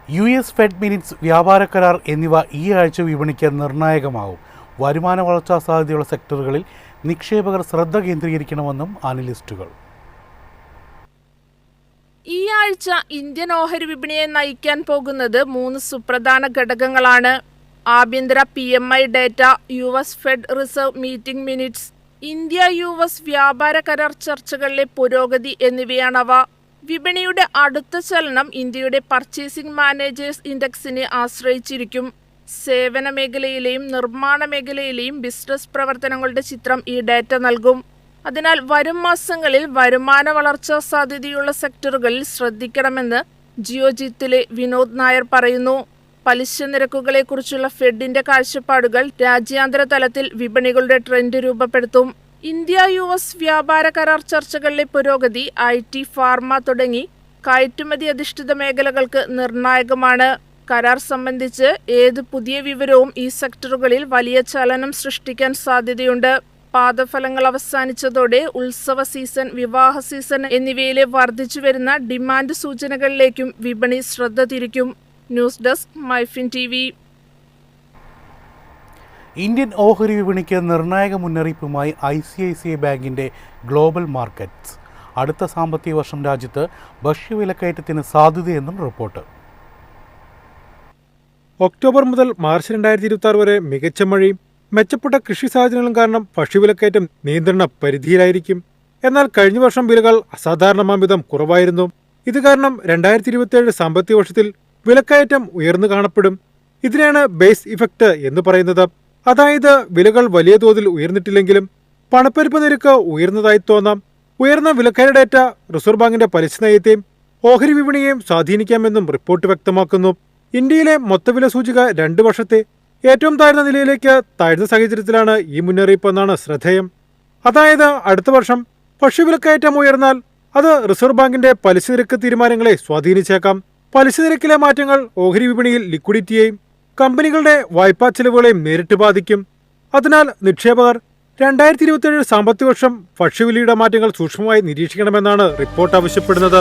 US fed minutes വ്യാപാര കരാർ എന്നിവ ഈ ആഴ്ച വിപണിക്ക് നിർണായകമാവും. വരുമാന വളർച്ചാ സാധ്യതയുള്ള സെക്ടറുകളിൽ നിക്ഷേപകർ ശ്രദ്ധ കേന്ദ്രീകരിക്കണമെന്നും അനലിസ്റ്റുകൾ. ഈ ആഴ്ച ഇന്ത്യൻ ഓഹരി വിപണിയെ നയിക്കാൻ പോകുന്നത് 3 സുപ്രധാന ഘടകങ്ങളാണ്. ആഭ്യന്തര PMI data, US fed reserve meeting minutes, India US വ്യാപാര കരാർ ചർച്ചകളിലെ പുരോഗതി എന്നിവയാണവ. വിപണിയുടെ അടുത്ത ചലനം ഇന്ത്യയുടെ പർച്ചേസിംഗ് മാനേജേഴ്സ് ഇൻഡെക്സിനെ ആശ്രയിച്ചിരിക്കും. സേവന മേഖലയിലെയും നിർമ്മാണ മേഖലയിലെയും ബിസിനസ് പ്രവർത്തനങ്ങളുടെ ചിത്രം ഈ ഡേറ്റ നൽകും. അതിനാൽ വരും മാസങ്ങളിൽ വരുമാന വളർച്ചാ സാധ്യതയുള്ള സെക്ടറുകളിൽ ശ്രദ്ധിക്കണമെന്ന് ജിയോജിത്തിലെ വിനോദ് നായർ പറയുന്നു. പലിശ നിരക്കുകളെക്കുറിച്ചുള്ള ഫെഡിന്റെ കാഴ്ചപ്പാടുകൾ രാജ്യാന്തര തലത്തിൽ വിപണികളുടെ ട്രെൻഡ് രൂപപ്പെടുത്തും. ഇന്ത്യ US വ്യാപാര കരാർ ചർച്ചകളിലെ പുരോഗതി IT, ഫാർമ തുടങ്ങി കയറ്റുമതി അധിഷ്ഠിത മേഖലകൾക്ക് നിർണായകമാണ്. കരാർ സംബന്ധിച്ച് ഏത് പുതിയ വിവരവും ഈ സെക്ടറുകളിൽ വലിയ ചലനം സൃഷ്ടിക്കാൻ സാധ്യതയുണ്ട്. പാദഫലങ്ങൾ അവസാനിച്ചതോടെ ഉത്സവ സീസൺ, വിവാഹ സീസൺ എന്നിവയിലെ വർദ്ധിച്ചുവരുന്ന ഡിമാൻഡ് സൂചനകളിലേക്കും വിപണി ശ്രദ്ധ തിരിക്കും. News desk, MyFin TV. Indian ഓഹരി വിപണിക്ക് നിർണായക മുന്നറിയിപ്പുമായി ICICI ബാങ്കിന്റെ ഗ്ലോബൽ മാർക്കറ്റ്സ്. അടുത്ത സാമ്പത്തിക വർഷം രാജ്യത്ത് ഭക്ഷ്യവിലക്കയറ്റത്തിന് സാധ്യതയെന്നും റിപ്പോർട്ട്. ഒക്ടോബർ മുതൽ മാർച്ച് 2026 വരെ മികച്ച മഴയും മെച്ചപ്പെട്ട കൃഷി സാഹചര്യങ്ങളും കാരണം ഭക്ഷ്യവിലക്കയറ്റം നിയന്ത്രണ പരിധിയിലായിരിക്കും. എന്നാൽ കഴിഞ്ഞ വർഷം വിലകൾ അസാധാരണമാം വിധം കുറവായിരുന്നു. ഇത് കാരണം 2027 സാമ്പത്തിക വർഷത്തിൽ വിലക്കയറ്റം ഉയർന്നു കാണപ്പെടും. ഇതിനെയാണ് ബേസ് ഇഫക്റ്റ് എന്ന് പറയുന്നത്. അതായത് വിലകൾ വലിയ തോതിൽ ഉയർന്നിട്ടില്ലെങ്കിലും പണപ്പെരുപ്പ നിരക്ക് ഉയർന്നതായി തോന്നാം. ഉയർന്ന വിലക്കയറ്റ ഡേറ്റ റിസർവ് ബാങ്കിന്റെ പലിശ നയത്തെയും ഓഹരി വിപണിയെയും സ്വാധീനിക്കാമെന്നും റിപ്പോർട്ട് വ്യക്തമാക്കുന്നു. ഇന്ത്യയിലെ മൊത്തവില സൂചിക 2 വർഷത്തെ ഏറ്റവും താഴ്ന്ന നിലയിലേക്ക് താഴ്ന്ന സാഹചര്യത്തിലാണ് ഈ മുന്നറിയിപ്പ് എന്നാണ് ശ്രദ്ധേയം. അതായത് അടുത്ത വർഷം ഭക്ഷ്യവിലക്കയറ്റം ഉയർന്നാൽ അത് റിസർവ് ബാങ്കിന്റെ പലിശ നിരക്ക് തീരുമാനങ്ങളെ സ്വാധീനിച്ചേക്കാം. പലിശ നിരക്കിലെ മാറ്റങ്ങൾ ഓഹരി വിപണിയിൽ ലിക്വിഡിറ്റിയെയും കമ്പനികളുടെ വായ്പാ ചെലവുകളെയും നേരിട്ട് ബാധിക്കും. അതിനാൽ നിക്ഷേപകർ 2027 സാമ്പത്തിക വർഷം ഭക്ഷ്യവിലയുടെ മാറ്റങ്ങൾ സൂക്ഷ്മമായി നിരീക്ഷിക്കണമെന്നാണ് റിപ്പോർട്ട് ആവശ്യപ്പെടുന്നത്.